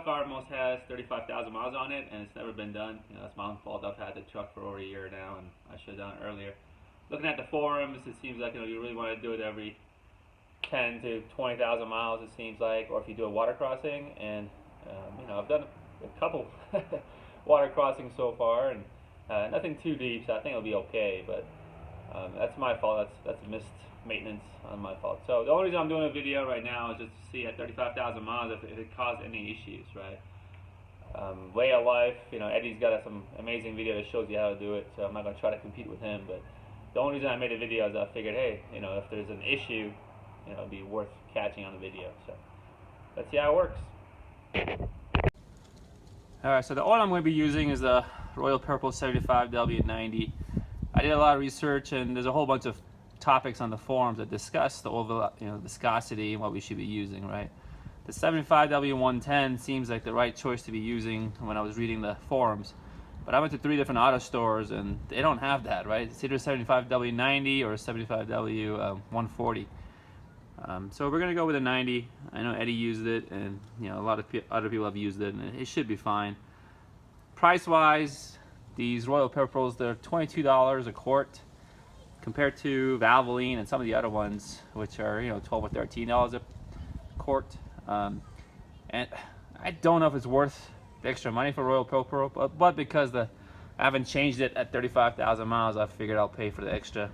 car almost has 35,000 miles on it, and it's never been done. You know, that's my own fault. I've had the truck for over a year now, and I should have done it earlier. Looking at the forums, it seems like, you know, you really want to do it every 10 to 20,000 miles, it seems like, or if you do a water crossing. And you know, I've done a couple water crossings so far, and nothing too deep, so I think it'll be okay. But that's my fault. That's missed maintenance on my fault. So the only reason I'm doing a video right now is just to see at 35,000 miles if it caused any issues, right? Way of life, you know, Eddie's got some amazing video that shows you how to do it, so I'm not going to try to compete with him. But the only reason I made a video is I figured, hey, you know, if there's an issue, you know, it'd be worth catching on the video. So let's see how it works. Alright, so the oil I'm going to be using is the Royal Purple 75W90. I did a lot of research, and there's a whole bunch of topics on the forums that discuss the oil, you know, viscosity and what we should be using, right? The 75W110 seems like the right choice to be using when I was reading the forums. But I went to 3 different auto stores and they don't have that, right? It's either 75W90 or 75W140. So we're gonna go with a 90. I know Eddie used it, and you know, a lot of other people have used it, and it should be fine. Price-wise, these Royal Purples, they're $22 a quart, compared to Valvoline and some of the other ones, which are, you know, $12 or $13 a quart. And I don't know if it's worth the extra money for Royal Purple, but because I haven't changed it at 35,000 miles, I figured I'll pay for the extra,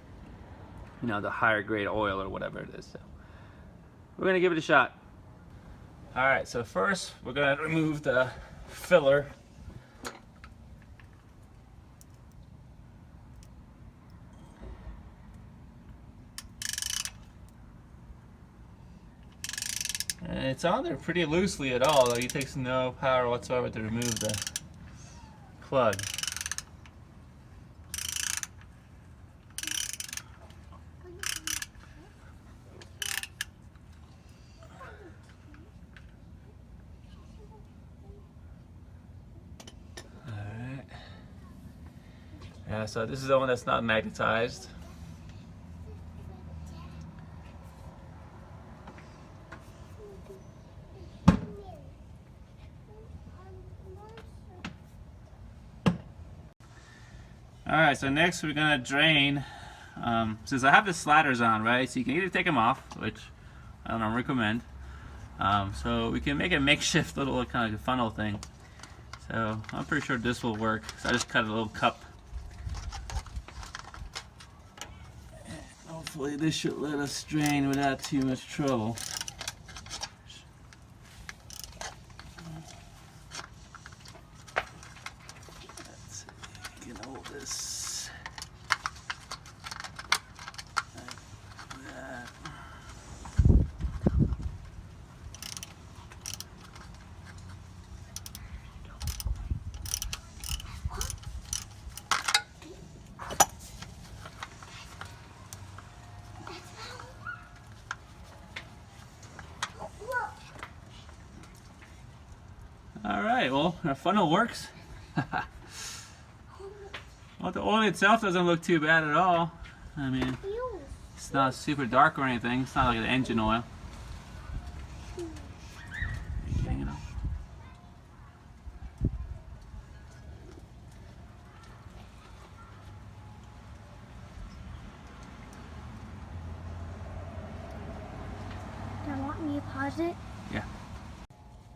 you know, the higher grade oil or whatever it is. So we're gonna give it a shot. All right, so first we're gonna remove the filler. And it's on there pretty loosely at all, though. It takes no power whatsoever to remove the plug. Alright. Yeah, so this is the one that's not magnetized. Alright, so next we're going to drain, since I have the sliders on, right, so you can either take them off, which I don't recommend, so we can make a makeshift little kind of funnel thing. So I'm pretty sure this will work, so I just cut a little cup. And hopefully this should let us drain without too much trouble. Alright, well, our funnel works. Well, the oil itself doesn't look too bad at all. I mean, it's not super dark or anything. It's not like an engine oil. You know. Do you want me to pause it? Yeah.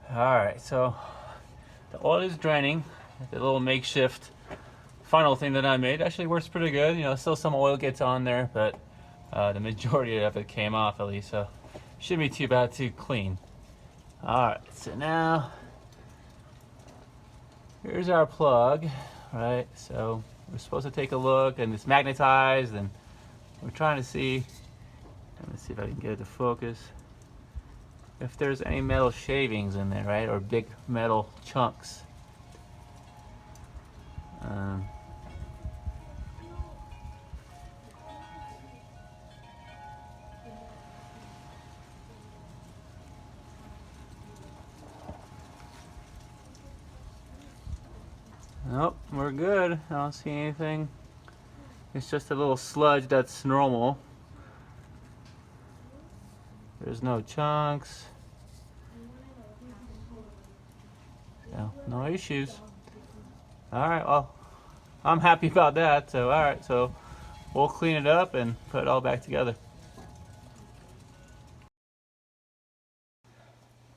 Alright, so the oil is draining. The little makeshift funnel thing that I made actually works pretty good. You know, still some oil gets on there, but the majority of it came off at least, so shouldn't be too bad to clean. Alright, so now here's our plug, right? So we're supposed to take a look, and it's magnetized, and we're trying to see, let me see if I can get it to focus, if there's any metal shavings in there, right? Or big metal chunks. Nope, we're good. I don't see anything. It's just a little sludge that's normal. There's no chunks. So no issues. All right, well, I'm happy about that. So all right, so we'll clean it up and put it all back together.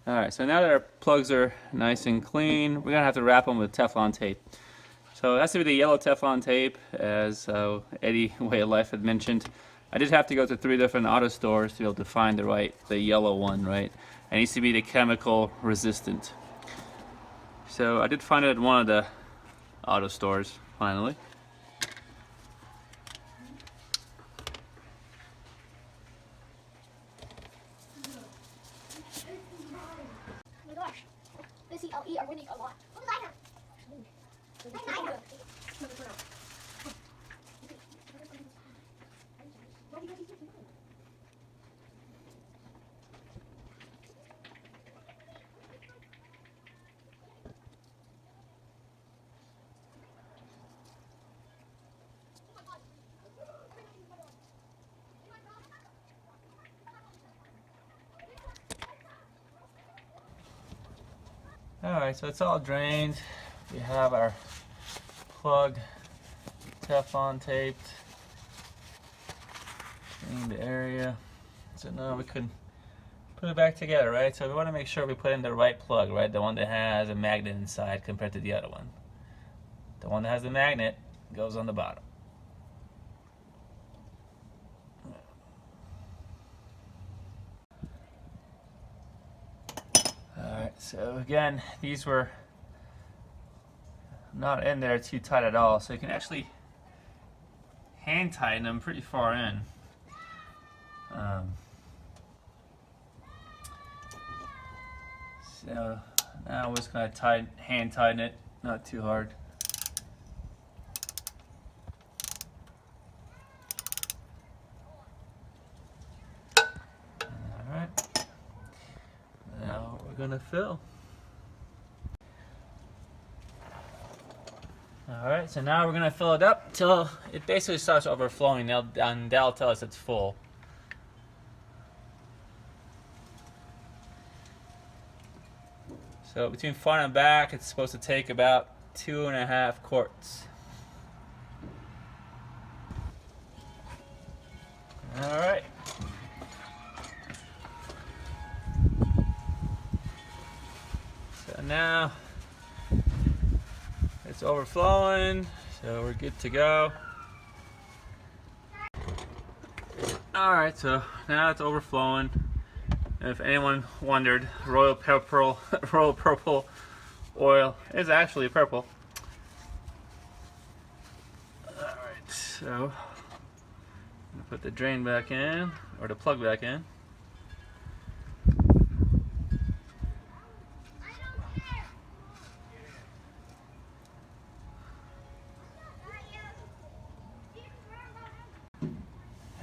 All right, so now that our plugs are nice and clean, we're gonna have to wrap them with Teflon tape. So it has to be the yellow Teflon tape, as Eddie Way of Life had mentioned. I did have to go to 3 different auto stores to be able to find the yellow one, right? It needs to be the chemical resistant. So I did find it at one of the auto stores, finally. Oh my gosh, the CLE are winning a lot. Alright, so it's all drained. We have our plug Teflon taped. Drain the area. So now we can put it back together, right? So we want to make sure we put in the right plug, right? The one that has a magnet inside compared to the other one. The one that has the magnet goes on the bottom. Alright, so again, these were not in there too tight at all, so you can actually hand tighten them pretty far in. So now we're just going to hand tighten it, not too hard. Alright, now we're going to fill. Alright, so now we're going to fill it up till it basically starts overflowing, and that'll tell us it's full. So between front and back, it's supposed to take about 2.5 quarts. Alright. So now it's overflowing, so we're good to go. Alright, so now it's overflowing. If anyone wondered, royal purple oil is actually purple. Alright, so I'm gonna put the drain back in, or the plug back in.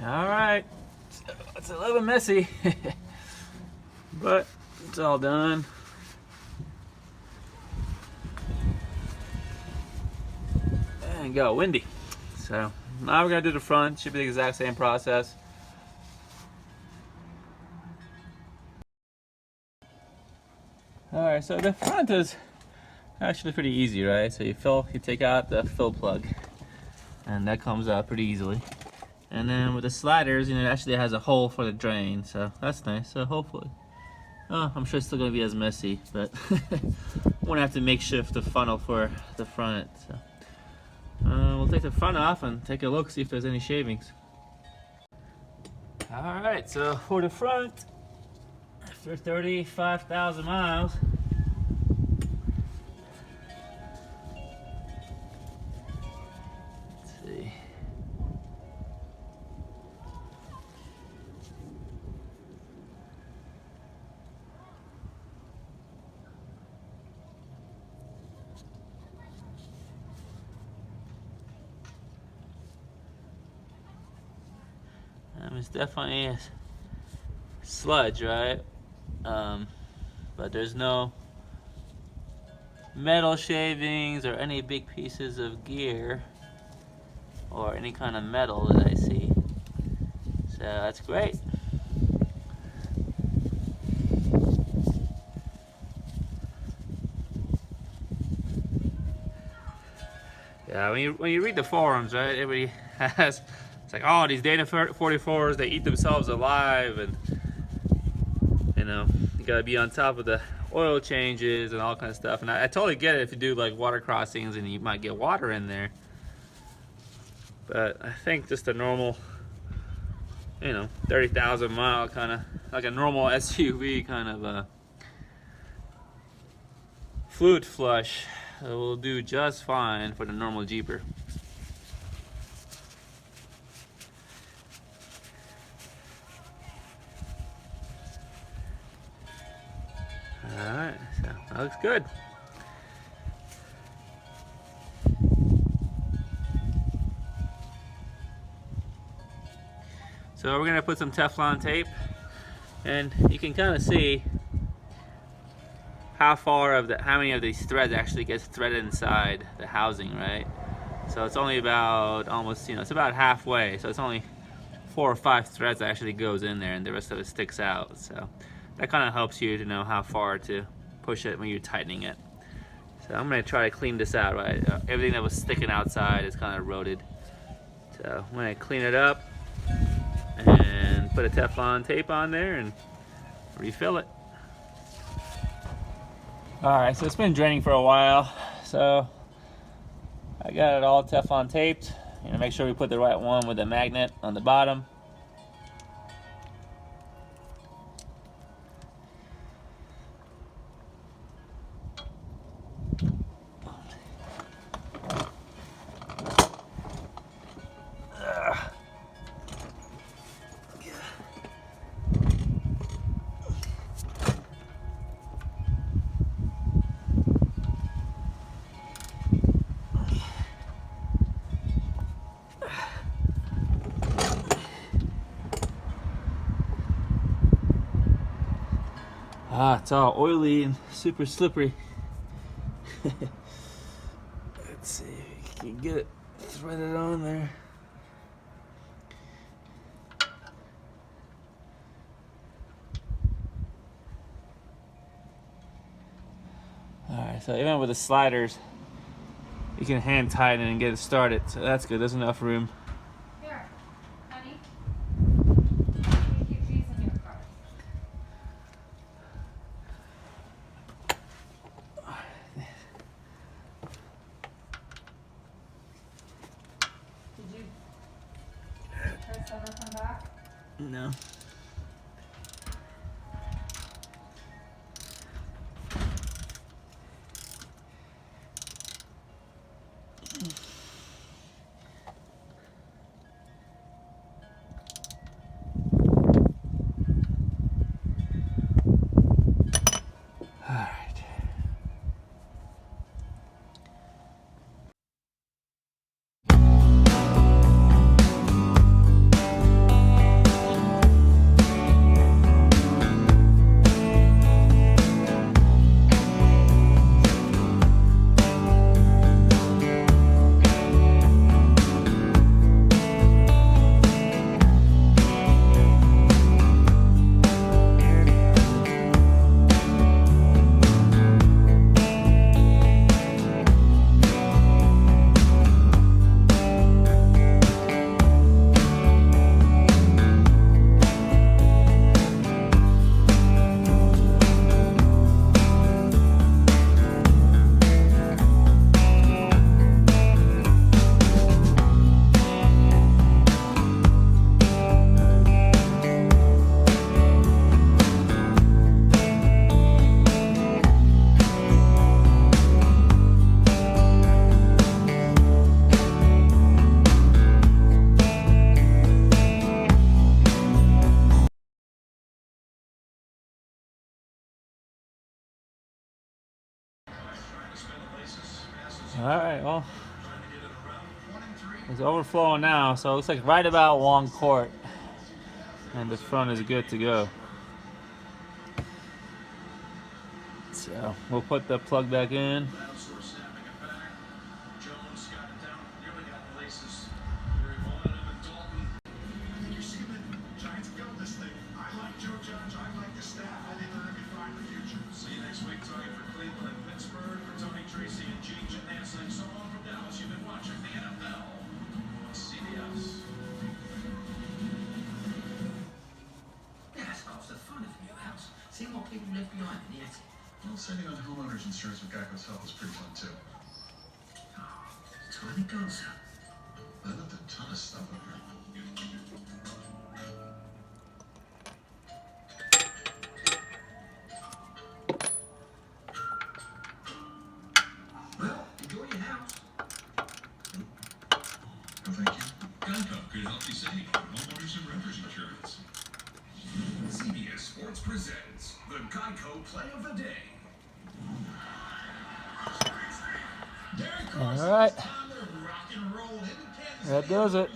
Alright, so it's a little bit messy. But it's all done. And got windy. So now we're gonna do the front. Should be the exact same process. Alright, so the front is actually pretty easy, right? So you take out the fill plug, and that comes out pretty easily. And then with the sliders, it actually has a hole for the drain, so that's nice. So hopefully. Oh, I'm sure it's still going to be as messy, but won't have to makeshift the funnel for the front. So we'll take the front off and take a look, see if there's any shavings. Alright, so for the front, after 35,000 miles, let's see. It's definitely a sludge, right? But there's no metal shavings or any big pieces of gear or any kind of metal that I see. So that's great. Yeah, when you read the forums, right, everybody has, it's like, oh, these D44s, they eat themselves alive, and you know, you gotta be on top of the oil changes and all kind of stuff. And I totally get it if you do like water crossings and you might get water in there. But I think just a normal, you know, 30,000 mile kind of, like a normal SUV kind of a fluid flush will do just fine for the normal Jeeper. Alright, so that looks good. So we're gonna put some Teflon tape, and you can kind of see how many of these threads actually gets threaded inside the housing, right? So it's only about almost, you know, it's about halfway. So it's only 4 or 5 threads that actually goes in there, and the rest of it sticks out. So that kind of helps you to know how far to push it when you're tightening it. So I'm gonna try to clean this out, right? Everything that was sticking outside is kind of eroded. So I'm gonna clean it up and put a Teflon tape on there and refill it. Alright, so it's been draining for a while, so I got it all Teflon taped. You know, make sure we put the right one with the magnet on the bottom. Ah, it's all oily and super slippery. Let's see if we can get it threaded on there. Alright, so even with the sliders, you can hand tighten and get it started. So that's good, there's enough room. Here, honey. You keep these in your car. Did you Chris ever come back? No. Alright, well, it's overflowing now, so it looks like right about 1 quart, and the front is good to go. So we'll put the plug back in. Geico's help is pretty fun too. Tony goes. I left a ton of stuff up here. Well, enjoy your house. No, thank you. Geico could help you save on homeowners and renters insurance. CBS Sports presents the Geico Play of the Day. All right. That does it.